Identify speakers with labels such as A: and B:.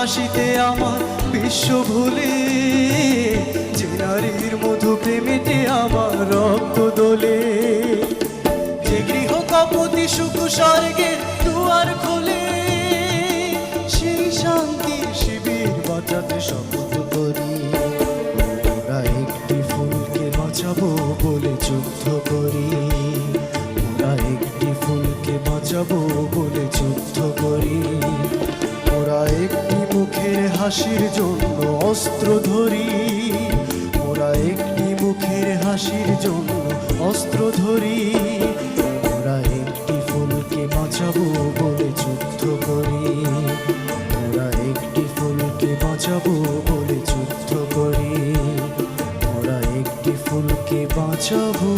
A: হাসিতে আমার বিশ্ব ভুলে, যে নারীর মধু প্রেমেতে আমার রক্ত দোলে। যে গৃহ কপতি সুখ স্বর্গের দুয়ার খোলে, সেই শান্তির শিবির বাঁচাতে শপথ করি। ওরা একটি ফুলকে বাঁচাবো বলে যুদ্ধ করি, ওরা একটি ফুলকে বাঁচাবো বলে যুদ্ধ করি। ওরা একটি মুখের হাসির জন্য অস্ত্র ধরি, ওরা একটি মুখের হাসির জন্য অস্ত্র ধরি। ওরা একটি ফুলকে বাঁচাবো বলে যুদ্ধ করি, ওরা একটি ফুলকে বাঁচাবো বলে যুদ্ধ করি, ওরা একটি ফুলকে বাঁচাবো।